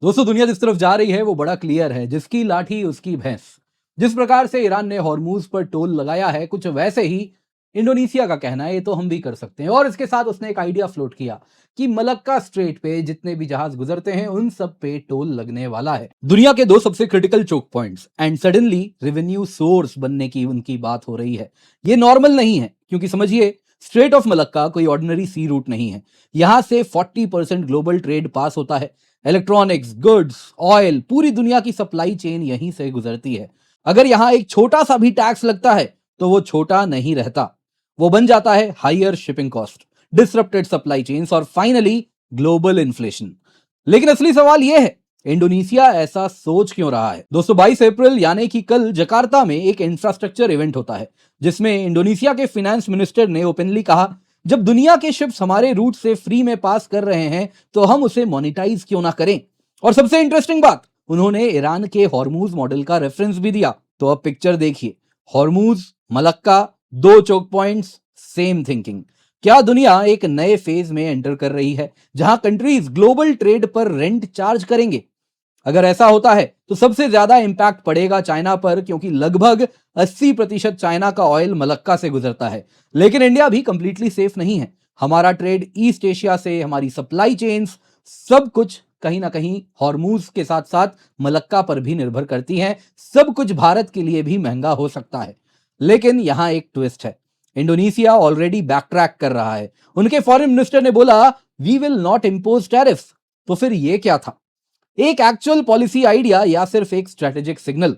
दोस्तों दुनिया जिस तरफ जा रही है वो बड़ा क्लियर है, जिसकी लाठी उसकी भैंस। जिस प्रकार से ईरान ने हॉर्मूज पर टोल लगाया है, कुछ वैसे ही इंडोनेशिया का कहना है ये तो हम भी कर सकते हैं। और इसके साथ उसने एक आइडिया फ्लोट किया कि मलक्का स्ट्रेट पे जितने भी जहाज गुजरते हैं उन सब पे टोल लगने वाला है। दुनिया के दो सबसे critical choke points and suddenly revenue source बनने की उनकी बात हो रही है। ये नॉर्मल नहीं है, क्योंकि समझिए, स्ट्रेट ऑफ मलक्का कोई ऑर्डिनरी सी रूट नहीं है। यहां से 40% ग्लोबल ट्रेड पास होता है। इलेक्ट्रॉनिक्स, गुड्स, ऑयल, पूरी दुनिया की सप्लाई चेन यहीं से गुजरती है। अगर यहां एक छोटा सा भी टैक्स लगता है तो वो छोटा नहीं रहता, वो बन जाता है higher shipping cost, disrupted supply chains और फाइनली ग्लोबल इन्फ्लेशन। लेकिन असली सवाल यह है, इंडोनेशिया ऐसा सोच क्यों रहा है? दोस्तों 22 अप्रैल यानी कि कल जकार्ता में एक इंफ्रास्ट्रक्चर इवेंट होता है, जिसमें इंडोनेशिया के फाइनेंस मिनिस्टर ने ओपनली कहा, जब दुनिया के शिप्स हमारे रूट से फ्री में पास कर रहे हैं तो हम उसे मोनेटाइज क्यों ना करें। और सबसे इंटरेस्टिंग बात, उन्होंने ईरान के हॉर्मूज मॉडल का रेफरेंस भी दिया। तो अब पिक्चर देखिए, हॉर्मूज, मलक्का, दो चोक पॉइंट्स, सेम थिंकिंग। क्या दुनिया एक नए फेज में एंटर कर रही है जहां कंट्रीज ग्लोबल ट्रेड पर रेंट चार्ज करेंगे? अगर ऐसा होता है तो सबसे ज्यादा इंपैक्ट पड़ेगा चाइना पर, क्योंकि लगभग 80% चाइना का ऑयल मलक्का से गुजरता है। लेकिन इंडिया भी कंप्लीटली सेफ नहीं है। हमारा ट्रेड ईस्ट एशिया से, हमारी सप्लाई चेन्स, सब कुछ कहीं ना कहीं हॉर्मूज के साथ साथ मलक्का पर भी निर्भर करती हैं। सब कुछ भारत के लिए भी महंगा हो सकता है। लेकिन यहां एक ट्विस्ट है, इंडोनेशिया ऑलरेडी बैकट्रैक कर रहा है। उनके फॉरेन मिनिस्टर ने बोला, we will not impose tariff. तो फिर ये क्या था, एक एक्चुअल पॉलिसी आइडिया या सिर्फ एक स्ट्रेटेजिक सिग्नल?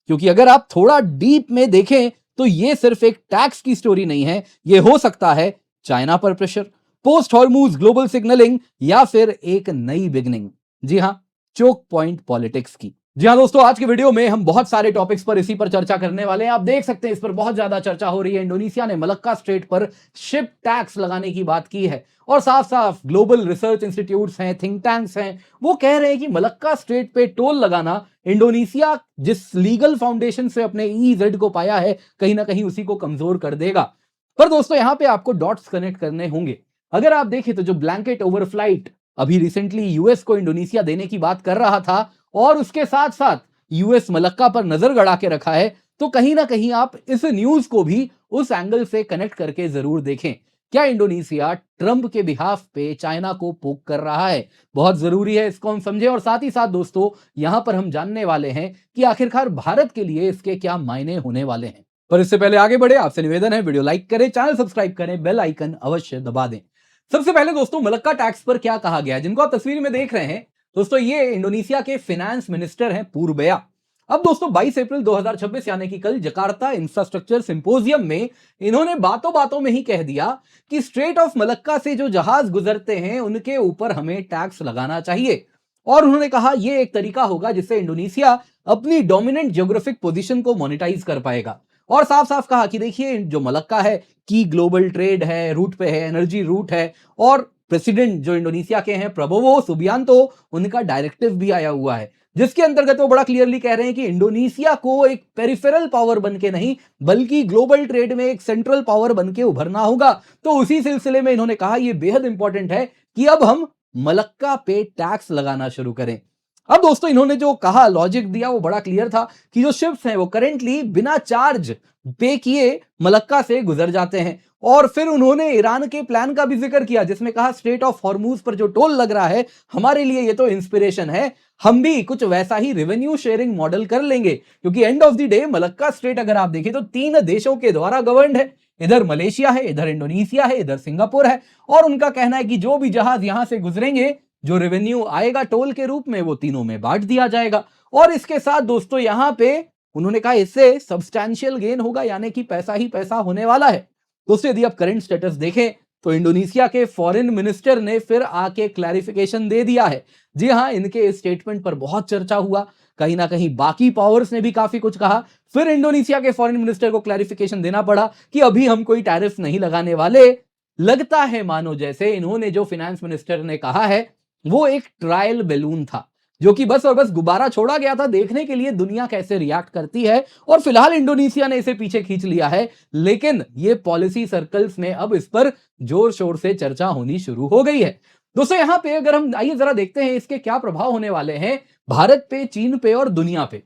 क्योंकि अगर आप थोड़ा डीप में देखें तो ये सिर्फ एक टैक्स की स्टोरी नहीं है, ये हो सकता है चाइना पर pressure, post Hormuz global signalling, या फिर एक नई बिगनिंग। जी हां, चोक पॉइंट पॉलिटिक्स की। जी हां दोस्तों, आज के वीडियो में हम बहुत सारे टॉपिक्स पर इसी पर चर्चा करने वाले हैं। आप देख सकते हैं इस पर बहुत ज्यादा चर्चा हो रही है। इंडोनेशिया ने मलक्का स्ट्रेट पर शिप टैक्स लगाने की बात की है और साफ साफ ग्लोबल रिसर्च इंस्टीट्यूट्स हैं, थिंक टैंक्स हैं, वो कह रहे हैं कि मलक्का स्ट्रेट पे टोल लगाना इंडोनेशिया जिस लीगल फाउंडेशन से अपने ईजेड को पाया है, कहीं ना कहीं उसी को कमजोर कर देगा। पर दोस्तों यहां पे आपको डॉट्स कनेक्ट करने होंगे। अगर आप देखें तो जो ब्लैंकेट ओवरफ्लाइट अभी रिसेंटली यूएस को इंडोनेशिया देने की बात कर रहा था और उसके साथ साथ यूएस मलक्का पर नजर गड़ा के रखा है, तो कहीं ना कहीं आप इस न्यूज को भी उस एंगल से कनेक्ट करके जरूर देखें। क्या इंडोनेशिया ट्रंप के बिहाफ पे चाइना को पोक कर रहा है? बहुत जरूरी है इसको हम समझें। और साथ ही साथ दोस्तों यहां पर हम जानने वाले हैं कि आखिरकार भारत के लिए इसके क्या मायने होने वाले हैं। पर इससे पहले आगे बढ़े, आपसे निवेदन है, वीडियो लाइक करें, चैनल सब्सक्राइब करें, बेल आइकन अवश्य दबा दें। सबसे पहले दोस्तों मलक्का टैक्स पर क्या कहा गया है, जिनको आप तस्वीर में देख रहे हैं दोस्तों, ये इंडोनेशिया के फाइनेंस मिनिस्टर हैं पूर्बया। अब दोस्तों 22 अप्रैल 2026 यानी कि कल जकार्ता इंफ्रास्ट्रक्चर सिंपोजियम में इन्होंने बातों बातों में ही कह दिया कि स्ट्रेट ऑफ मलक्का से जो जहाज गुजरते हैं उनके ऊपर हमें टैक्स लगाना चाहिए। और उन्होंने कहा यह एक तरीका होगा जिससे इंडोनेशिया अपनी डोमिनेंट ज्योग्राफिक पोजीशन को मोनेटाइज कर पाएगा। और साफ साफ कहा कि देखिए, जो मलक्का है की ग्लोबल ट्रेड है, रूट पे है, एनर्जी रूट है, और प्रेसिडेंट जो इंडोनेशिया के हैं प्रबोवो सुबियांतो, उनका डायरेक्टिव भी आया हुआ है, जिसके अंतर्गत वो बड़ा क्लियरली कह रहे हैं कि इंडोनेशिया को एक पेरिफेरल पावर बन के नहीं बल्कि ग्लोबल ट्रेड में एक सेंट्रल पावर बन के उभरना होगा। तो उसी सिलसिले में इन्होंने कहा यह बेहद इंपॉर्टेंट है कि अब हम मलक्का पे टैक्स लगाना शुरू करें। अब दोस्तों इन्होंने जो कहा, लॉजिक दिया, वो बड़ा क्लियर था कि जो शिप्स हैं वो करेंटली बिना चार्ज पे किए मलक्का से गुजर जाते हैं। और फिर उन्होंने ईरान के प्लान का भी जिक्र किया, जिसमें कहा स्ट्रेट ऑफ हॉर्मूज पर जो टोल लग रहा है हमारे लिए ये तो इंस्पिरेशन है, हम भी कुछ वैसा ही रेवेन्यू शेयरिंग मॉडल कर लेंगे। क्योंकि end of the day Malacca strait अगर आप देखें तो 3 देशों के द्वारा गवर्नड है। इधर मलेशिया है, इधर इंडोनेशिया है, इधर सिंगापुर है। और उनका कहना है कि जो भी जहाज यहां से गुजरेंगे, जो रेवेन्यू आएगा टोल के रूप में, वो तीनों में बांट दिया जाएगा। और इसके साथ दोस्तों यहां पे उन्होंने कहा इससे सब्सटैंशियल गेन होगा, यानी कि पैसा ही पैसा होने वाला है। दोस्तों यदि आप करंट स्टेटस देखें तो इंडोनेशिया के फॉरेन मिनिस्टर ने फिर आके क्लैरिफिकेशन दे दिया है। जी हां, इनके स्टेटमेंट पर बहुत चर्चा हुआ, कहीं ना कहीं बाकी पावर्स ने भी काफी कुछ कहा। फिर इंडोनेशिया के फॉरेन मिनिस्टर को क्लैरिफिकेशन देना पड़ा कि अभी हम कोई टैरिफ नहीं लगाने वाले। लगता है मानो जैसे इन्होंने जो फाइनेंस मिनिस्टर ने कहा है वो एक ट्रायल बैलून था, जो कि बस और बस गुब्बारा छोड़ा गया था देखने के लिए दुनिया कैसे रिएक्ट करती है। और फिलहाल इंडोनेशिया ने इसे पीछे खींच लिया है, लेकिन ये पॉलिसी सर्कल्स में अब इस पर जोर शोर से चर्चा होनी शुरू हो गई है। दोस्तों यहां पे अगर हम आइए जरा देखते हैं इसके क्या प्रभाव होने वाले हैं भारत पे, चीन पे और दुनिया पे।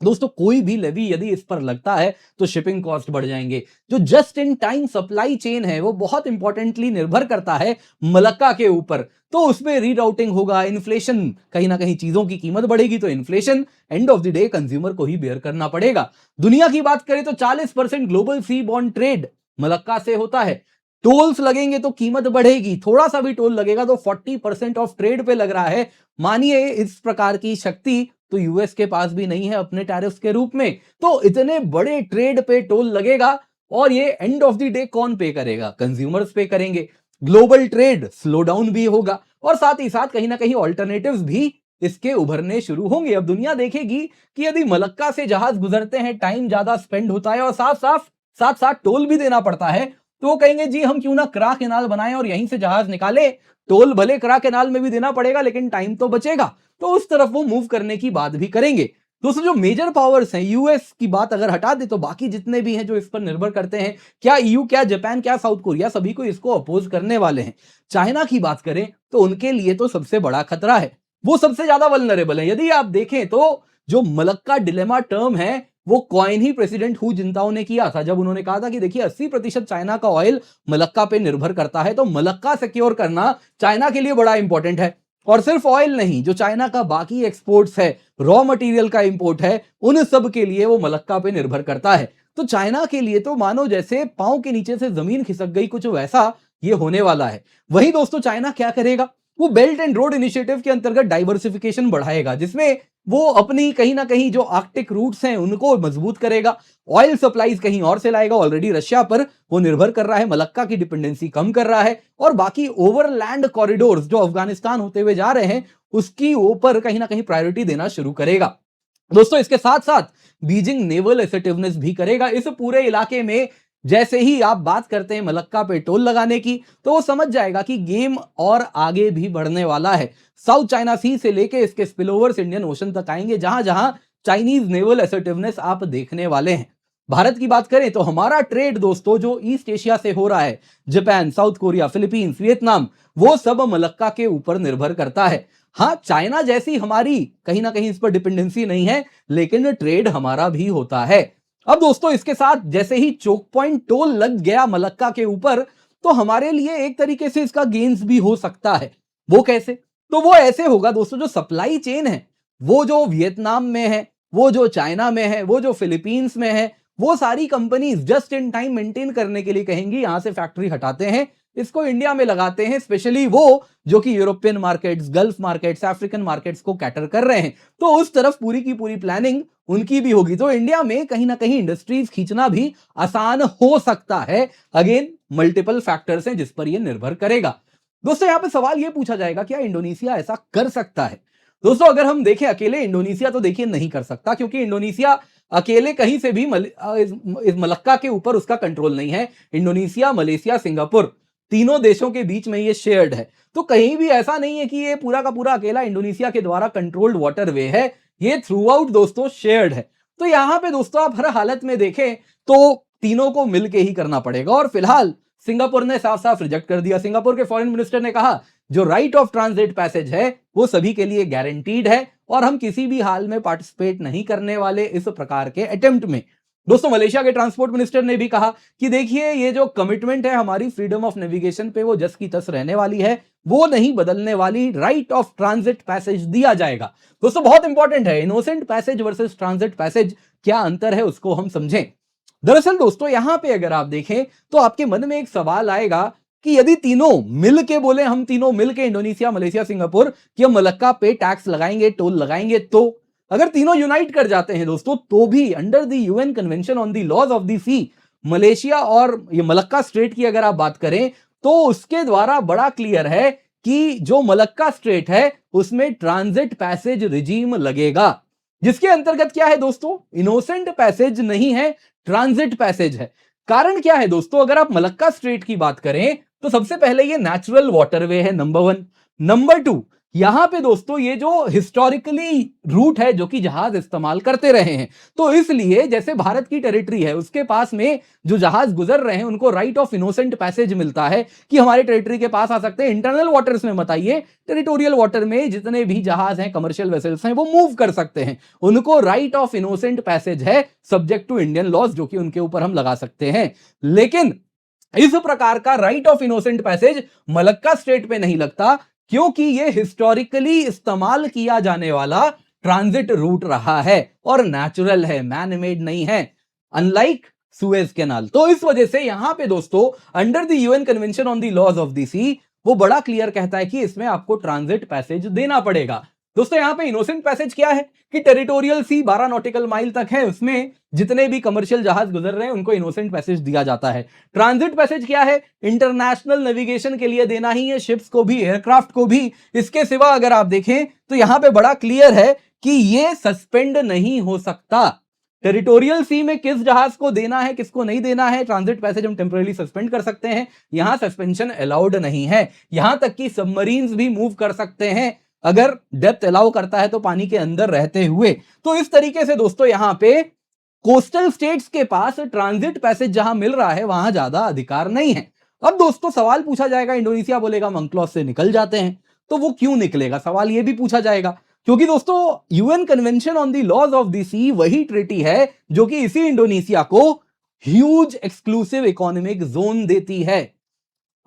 दोस्तों कोई भी लेवी यदि इस पर लगता है तो शिपिंग कॉस्ट बढ़ जाएंगे। जो just in time supply chain है वो बहुत इंपॉर्टेंटली निर्भर करता है मलक्का के ऊपर, तो उसमें रीराउटिंग होगा, इन्फ्लेशन, कहीं ना कहीं चीजों की कीमत बढ़ेगी, तो inflation end of the day consumer को ही बेयर करना पड़ेगा। दुनिया की बात करें तो 40% ग्लोबल सी बॉन्ड ट्रेड मलक्का से होता है। टोल्स लगेंगे तो कीमत बढ़ेगी, थोड़ा सा भी टोल लगेगा तो 40% ऑफ ट्रेड पे लग रहा है। मानिए इस प्रकार की शक्ति तो यूएस के पास भी नहीं है अपने टैरिफ्स के रूप में, तो इतने बड़े ट्रेड पे टोल लगेगा और ये एंड ऑफ द डे कौन पे करेगा? कंज्यूमर्स पे करेंगे। ग्लोबल ट्रेड स्लो डाउन भी होगा और साथ ही साथ कहीं ना कहीं ऑल्टरनेटिव्स भी इसके उभरने शुरू होंगे। अब दुनिया देखेगी कि यदि मलक्का से जहाज गुजरते हैं, टाइम ज्यादा स्पेंड होता है और साथ साथ टोल भी देना पड़ता है, तो वो कहेंगे जी हम क्यों ना करा केनाल बनाएं और यहीं से जहाज निकाले। टोल भले करा केनाल में भी देना पड़ेगा लेकिन टाइम तो बचेगा, तो उस तरफ वो मूव करने की बात भी करेंगे। दोस्तों जो मेजर पावर्स हैं, यूएस की बात अगर हटा दे तो बाकी जितने भी हैं जो इस पर निर्भर करते हैं, क्या ईयू, क्या जापान, क्या साउथ कोरिया, सभी को इसको अपोज करने वाले हैं। चाइना की बात करें तो उनके लिए तो सबसे बड़ा खतरा है, वो सबसे ज्यादा वल्नरेबल है। यदि आप देखें तो जो मलक्का डिलेमा टर्म है वो coin he president who Jintao ने किया था, जब उन्होंने कहा था कि देखिए 80% चाइना का ऑयल मलक्का पे निर्भर करता है, तो मलक्का सिक्योर करना चाइना के लिए बड़ा इंपॉर्टेंट है। और सिर्फ ऑयल नहीं, जो चाइना का बाकी एक्सपोर्ट्स है, रॉ मटेरियल का इंपोर्ट है, उन सब के लिए वो मलक्का पे निर्भर करता है। तो चाइना के लिए तो मानो जैसे पांव के नीचे से जमीन खिसक गई, कुछ वैसा ये होने वाला है। वहीं दोस्तों चाइना क्या करेगा? वो बेल्ट एंड रोड इनिशिएटिव के अंतर्गत डाइवर्सिफिकेशन बढ़ाएगा, जिसमें वो अपनी कहीं ना कहीं जो आर्कटिक रूट्स हैं उनको मजबूत करेगा, ऑयल सप्लाईज कहीं और से लाएगा, ऑलरेडी रशिया पर वो निर्भर कर रहा है, मलक्का की डिपेंडेंसी कम कर रहा है, और बाकी ओवरलैंड कॉरिडोर्स जो अफगानिस्तान होते हुए जा रहे हैं उसकी ऊपर कहीं ना कहीं प्रायोरिटी देना शुरू करेगा। दोस्तों इसके साथ साथ बीजिंग नेवल एसेटिवनेस भी करेगा इस पूरे इलाके में। जैसे ही आप बात करते हैं मलक्का पे टोल लगाने की, तो वो समझ जाएगा कि गेम और आगे भी बढ़ने वाला है। साउथ चाइना सी से लेके इसके स्पिलओवर्स इंडियन ओशन तक आएंगे, जहां जहां चाइनीज नेवल एसेटिवनेस आप देखने वाले हैं। भारत की बात करें तो हमारा ट्रेड दोस्तों जो ईस्ट एशिया से हो रहा है, Japan, south Korea, Philippines, Vietnam, वो सब मलक्का के ऊपर निर्भर करता है। हाँ, चाइना जैसी हमारी कहीं ना कहीं इस पर डिपेंडेंसी नहीं है, लेकिन ट्रेड हमारा भी होता है। अब दोस्तों इसके साथ जैसे ही चोक पॉइंट टोल लग गया मलक्का के ऊपर, तो हमारे लिए एक तरीके से इसका गेन्स भी हो सकता है। वो कैसे? तो वो ऐसे होगा दोस्तों, जो सप्लाई चेन है वो जो वियतनाम में है, वो जो चाइना में है, वो जो फिलीपींस में है, वो सारी companies just in time maintain करने के लिए कहेंगी यहां से फैक्ट्री हटाते हैं, इसको इंडिया में लगाते हैं, स्पेशली वो जो कि European markets, gulf markets, African markets को कैटर कर रहे हैं, तो उस तरफ पूरी की पूरी प्लानिंग उनकी भी होगी। तो इंडिया में कहीं ना कहीं इंडस्ट्रीज खींचना भी आसान हो सकता है। अगेन मल्टीपल फैक्टर्स हैं जिस पर यह निर्भर करेगा। दोस्तों यहां पे सवाल यह पूछा जाएगा क्या इंडोनेशिया ऐसा कर सकता है? दोस्तों अगर हम देखें अकेले इंडोनेशिया तो देखिए नहीं कर सकता, क्योंकि इंडोनेशिया अकेले कहीं से भी इस मलक्का के ऊपर उसका कंट्रोल नहीं है। इंडोनेशिया, मलेशिया, सिंगापुर, तीनों देशों के बीच में ये शेयर्ड है, तो कहीं भी ऐसा नहीं है कि ये पूरा का पूरा अकेला इंडोनेशिया के द्वारा कंट्रोल्ड वाटरवे है, ये थ्रू आउट दोस्तों शेयर्ड है। तो यहां पे दोस्तों आप हर हालत में देखें तो तीनों को मिलके ही करना पड़ेगा, और फिलहाल सिंगापुर ने साफ साफ रिजेक्ट कर दिया। सिंगापुर के फॉरेन मिनिस्टर ने कहा जो राइट ऑफ ट्रांजिट पैसेज है वो सभी के लिए गारंटीड है और हम किसी भी हाल में पार्टिसिपेट नहीं करने वाले इस प्रकार के अटेम्प्ट में। दोस्तों मलेशिया के ट्रांसपोर्ट मिनिस्टर ने भी कहा कि देखिए ये जो कमिटमेंट है हमारी फ्रीडम ऑफ नेविगेशन पे, वो जस की तस रहने वाली है, वो नहीं बदलने वाली, राइट ऑफ ट्रांजिट पैसेज दिया जाएगा। दोस्तों बहुत इंपॉर्टेंट है, innocent passage versus transit passage, क्या अंतर है उसको हम समझें। दरअसल दोस्तों यहां पे अगर आप देखें तो आपके मन में एक सवाल आएगा कि यदि तीनों मिल के बोले, हम तीनों मिल के इंडोनेशिया, मलेशिया, सिंगापुर, कि हम मलक्का पे टैक्स लगाएंगे, टोल लगाएंगे, तो अगर तीनों यूनाइट कर जाते हैं दोस्तों, तो भी under the UN convention on the laws of the sea, Malaysia और ये मलक्का स्ट्रेट की अगर आप बात करें तो उसके द्वारा बड़ा क्लियर है कि जो मलक्का स्ट्रेट है उसमें ट्रांजिट पैसेज रिजीम लगेगा, जिसके अंतर्गत क्या है दोस्तों, इनोसेंट पैसेज नहीं है, ट्रांजिट पैसेज है। कारण क्या है दोस्तों, अगर आप मलक्का स्ट्रेट की बात करें तो सबसे पहले ये नेचुरल वाटरवे है, नंबर 1। नंबर 2, यहां पे दोस्तों ये जो हिस्टोरिकली रूट है जो कि जहाज इस्तेमाल करते रहे हैं, तो इसलिए जैसे भारत की टेरिटरी है उसके पास में जो जहाज गुजर रहे हैं उनको राइट ऑफ इनोसेंट पैसेज मिलता है कि हमारे टेरिटरी के पास आ सकते हैं। इंटरनल वाटर्स में मत आइए, टेरिटोरियल वाटर में जितने भी जहाज हैं, कमर्शियल वेसल्स हैं, वो मूव कर सकते हैं। उनको राइट ऑफ इनोसेंट पैसेज है सब्जेक्ट टू इंडियन लॉज, जो कि उनके ऊपर हम लगा सकते हैं। लेकिन इस प्रकार का right of innocent passage Malacca state पे नहीं लगता, क्योंकि यह हिस्टोरिकली इस्तेमाल किया जाने वाला ट्रांजिट रूट रहा है और नेचुरल है, मैन मेड नहीं है, अनलाइक सुएज कैनाल। तो इस वजह से यहां पे दोस्तों under the UN convention on the laws of the sea वो बड़ा क्लियर कहता है कि इसमें आपको ट्रांजिट पैसेज देना पड़ेगा। दोस्तों यहां पे इनोसेंट पैसेज क्या है कि टेरिटोरियल सी 12 नॉटिकल माइल तक है, उसमें जितने भी कमर्शियल जहाज गुजर रहे हैं उनको इनोसेंट पैसेज दिया जाता है। ट्रांजिट पैसेज क्या है? इंटरनेशनल नेविगेशन के लिए देना ही है, शिप्स को भी, एयरक्राफ्ट को भी। इसके सिवा अगर आप देखें तो यहां पे बड़ा क्लियर है कि ये सस्पेंड नहीं हो सकता। टेरिटोरियल सी में किस जहाज को देना है, किसको नहीं देना है, ट्रांजिट पैसेज हम टेम्पररी सस्पेंड कर सकते हैं। यहां सस्पेंशन अलाउड नहीं है। यहां तक कि सबमरीन्स भी मूव कर सकते हैं अगर डेप्थ अलाउ करता है तो पानी के अंदर रहते हुए। तो इस तरीके से दोस्तों यहां पे कोस्टल स्टेट्स के पास ट्रांजिट पैसेज जहां मिल रहा है वहां ज्यादा अधिकार नहीं है। अब दोस्तों सवाल पूछा जाएगा, इंडोनेशिया बोलेगा हम UNCLOS से निकल जाते हैं, तो वो क्यों निकलेगा? सवाल ये भी पूछा जाएगा, क्योंकि दोस्तों UN convention on the laws of the sea वही ट्रीटी है जो कि इसी इंडोनेशिया को ह्यूज एक्सक्लूसिव इकोनॉमिक जोन देती है।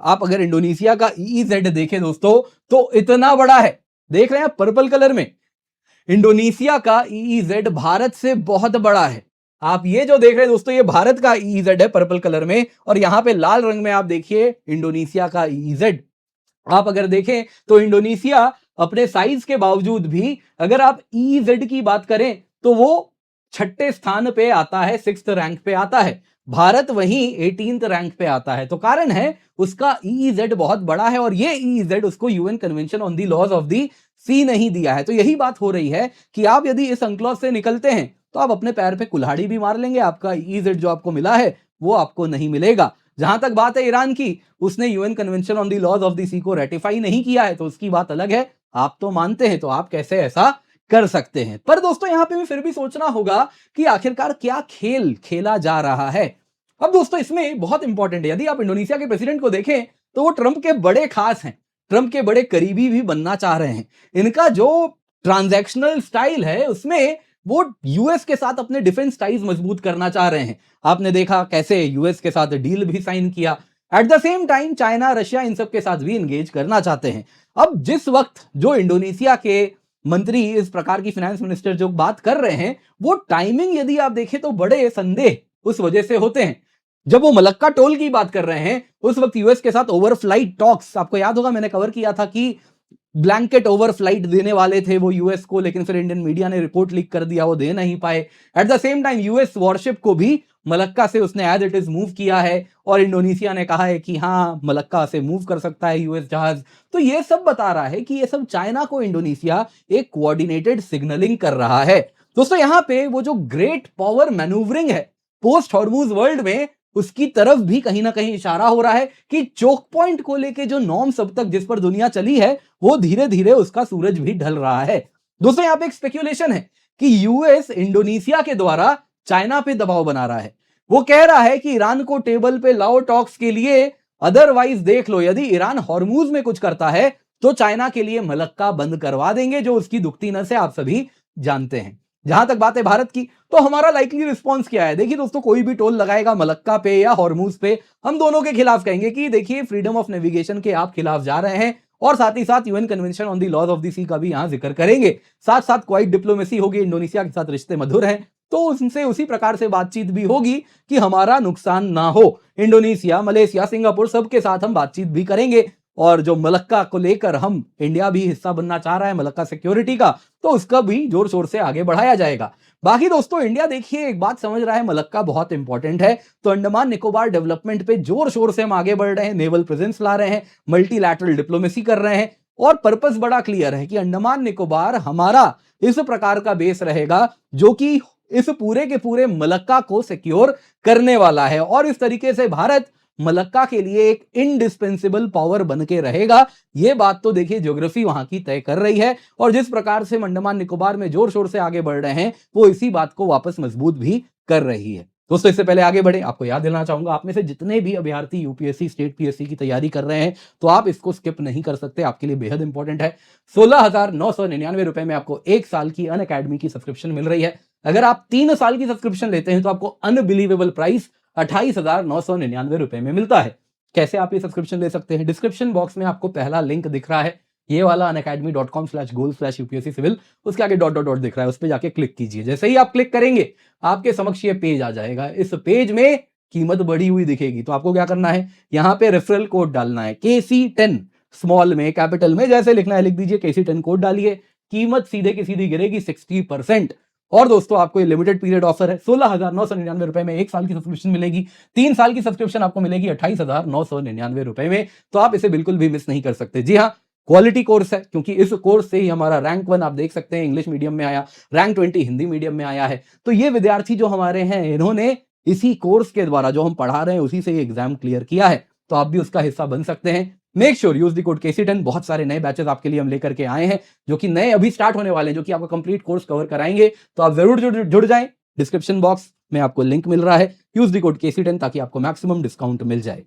आप अगर इंडोनेशिया का ईईजेड देखें दोस्तों तो इतना बड़ा है, देख रहे हैं पर्पल कलर में, इंडोनेशिया का ईईजेड भारत से बहुत बड़ा है। आप ये जो देख रहे हैं दोस्तों ये भारत का ईईजेड है पर्पल कलर में, और यहां पे लाल रंग में आप देखिए इंडोनेशिया का ईईजेड। आप अगर देखें तो इंडोनेशिया अपने साइज के बावजूद भी अगर आप ईईजेड की बात करें तो वो 6ठे स्थान पे आता है, 6th रैंक पे आता है। भारत वहीं 18th रैंक पे आता है। तो कारण है उसका ईईजेड बहुत बड़ा है और ये ईईजेड उसको UN convention on the laws of the sea नहीं दिया है। तो यही बात हो रही है कि आप यदि इस UNCLOS से निकलते हैं तो आप अपने पैर पे कुल्हाड़ी भी मार लेंगे, आपका ईईजेड जो आपको मिला है वो आपको नहीं मिलेगा। जहां तक बात है ईरान की, उसने UN convention on the laws of the sea को रेटिफाई नहीं किया है, तो उसकी बात अलग है। आप तो मानते हैं तो आप कैसे ऐसा कर सकते हैं। पर दोस्तों यहां पे भी फिर भी सोचना होगा कि आखिरकार क्या खेल खेला जा रहा है। अब दोस्तों इसमें बहुत इंपॉर्टेंट है, यदि आप इंडोनेशिया के प्रेसिडेंट को देखें तो वो ट्रंप के बड़े खास हैं, ट्रंप के बड़े करीबी भी बनना चाह रहे हैं। इनका जो ट्रांजैक्शनल स्टाइल है उसमें वो यूएस के साथ अपने डिफेंस टाइज मजबूत करना चाह रहे हैं। आपने देखा कैसे यूएस के साथ डील भी साइन किया। At the same time China, Russia, इन सब के साथ भी इंगेज करना चाहते हैं। अब जिस वक्त जो इंडोनेशिया के मंत्री, इस प्रकार की फाइनेंस मिनिस्टर जो बात कर रहे हैं, वो टाइमिंग यदि आप देखें तो बड़े संदेह उस वजह से होते हैं। जब वो मलक्का टोल की बात कर रहे हैं उस वक्त यूएस के साथ ओवरफ्लाइट टॉक्स, आपको याद होगा मैंने कवर किया था कि ब्लैंकेट ओवरफ्लाइट देने वाले थे वो यूएस को, लेकिन फिर इंडियन मीडिया ने रिपोर्ट लीक कर दिया, वो दे नहीं पाए। Eight the same time US worship को भी मलक्का से उसने एज इट इज मूव किया है और इंडोनेशिया ने कहा है कि हाँ मलक्का से मूव कर सकता है यूएस जहाज। तो ये सब बता रहा है कि ये सब चाइना को इंडोनेशिया एक कोऑर्डिनेटेड सिग्नलिंग कर रहा है। दोस्तों यहां पे वो जो ग्रेट पावर मैन्यूवरिंग है पोस्ट हॉर्मूज वर्ल्ड में, उसकी तरफ भी कहीं ना कहीं इशारा हो रहा है कि चोक पॉइंट को लेके जो नॉर्म्स अब तक जिस पर दुनिया चली है वो धीरे धीरे उसका सूरज भी ढल रहा है। दोस्तों यहां पे एक स्पेक्यूलेशन है कि यूएस इंडोनेशिया के द्वारा चाइना पे दबाव बना रहा है। वो कह रहा है कि ईरान को टेबल पे लाओ टॉक्स के लिए, अदरवाइज देख लो यदि ईरान हॉर्मूज में कुछ करता है तो चाइना के लिए मलक्का बंद करवा देंगे, जो उसकी दुखती नस है, आप सभी जानते हैं। जहां तक बात है भारत की, तो हमारा लाइकली रिस्पॉन्स क्या है? देखिए दोस्तों, कोई भी टोल लगाएगा मलक्का पे या हॉर्मूज पे, हम दोनों के खिलाफ कहेंगे कि देखिए फ्रीडम ऑफ नेविगेशन के आप खिलाफ जा रहे हैं, और साथ ही साथ UN convention on the laws of the sea का भी यहां जिक्र करेंगे। साथ साथ क्वाइट डिप्लोमेसी होगी, इंडोनेशिया के साथ रिश्ते मधुर हैं तो उनसे उसी प्रकार से बातचीत भी होगी कि हमारा नुकसान ना हो। इंडोनेशिया, मलेशिया, सिंगापुर सबके साथ हम बातचीत भी करेंगे, और जो मलक्का को लेकर हम इंडिया भी हिस्सा बनना चाह रहा है मलक्का सिक्योरिटी का, तो उसका भी जोर शोर से आगे बढ़ाया जाएगा। बाकी दोस्तों इंडिया देखिए एक बात समझ रहा है, मलक्का बहुत इंपॉर्टेंट है, तो अंडमान निकोबार डेवलपमेंट पे जोर शोर से हम आगे बढ़ रहे हैं, नेवल प्रेजेंस ला रहे हैं, मल्टीलैटरल डिप्लोमेसी कर रहे हैं, और पर्पस बड़ा क्लियर है कि अंडमान निकोबार हमारा इस प्रकार का बेस रहेगा जो कि इस पूरे के पूरे मलक्का को सिक्योर करने वाला है। और इस तरीके से भारत मलक्का के लिए एक इंडिस्पेंसिबल पावर बन के रहेगा। ये बात तो देखिए ज्योग्राफी वहां की तय कर रही है, और जिस प्रकार से अंडमान निकोबार में जोर शोर से आगे बढ़ रहे हैं, वो इसी बात को वापस मजबूत भी कर रही है। दोस्तों, इससे पहले आगे बढ़े, आपको याद दिलाना चाहूंगा, आप में से जितने भी अभ्यर्थी यूपीएससी, स्टेट पीएससी की तैयारी कर रहे हैं, तो आप इसको स्किप नहीं कर सकते, आपके लिए बेहद इंपॉर्टेंट है। 16,999 रुपए में आपको 1 साल की अनअकैडमी की सब्सक्रिप्शन मिल रही है। अगर आप 3 साल की सब्सक्रिप्शन लेते हैं तो आपको अनबिलीवेबल प्राइस 28,999 रुपए में मिलता है। कैसे आप ये सब्सक्रिप्शन ले सकते हैं? डिस्क्रिप्शन बॉक्स में आपको पहला लिंक दिख रहा है, ये वाला unacademy.com/goal/UPSC सिविल, उसके आगे डॉट डॉट डॉट दिख रहा है, उस पर जाके क्लिक कीजिए। जैसे ही आप क्लिक करेंगे, आपके समक्ष ये पेज आ जाएगा। इस पेज में कीमत बढ़ी हुई दिखेगी, तो आपको क्या करना है, यहाँ पे रेफरल कोड डालना है, KC10, स्मॉल में, कैपिटल में, जैसे लिखना है लिख दीजिए, KC10 कोड डालिए, कीमत सीधे की सीधी गिरेगी 60%। और दोस्तों, आपको ये लिमिटेड पीरियड ऑफर है, 16,999 रुपए में 1 साल की सब्सक्रिप्शन मिलेगी, 3 साल की सब्सक्रिप्शन आपको मिलेगी 28,999 रुपए में। तो आप इसे बिल्कुल भी मिस नहीं कर सकते। जी हाँ, क्वालिटी कोर्स है, क्योंकि इस कोर्स से ही हमारा रैंक 1 आप देख सकते हैं इंग्लिश मीडियम में आया, रैंक 20 हिंदी मीडियम में आया है। तो ये विद्यार्थी जो हमारे हैं, इन्होंने इसी कोर्स के द्वारा, जो हम पढ़ा रहे हैं, उसी से एग्जाम क्लियर किया है। तो आप भी उसका हिस्सा बन सकते हैं। Make sure use the code KC10। बहुत सारे नए बैचेस आपके लिए हम लेकर के आए हैं, जो कि नए अभी स्टार्ट होने वाले हैं, जो कि आपका कंप्लीट कोर्स कवर कराएंगे। तो आप जरूर जुड़ जाएं। डिस्क्रिप्शन बॉक्स में आपको लिंक मिल रहा है, यूज द कोड KC10 ताकि आपको मैक्सिमम डिस्काउंट मिल जाए।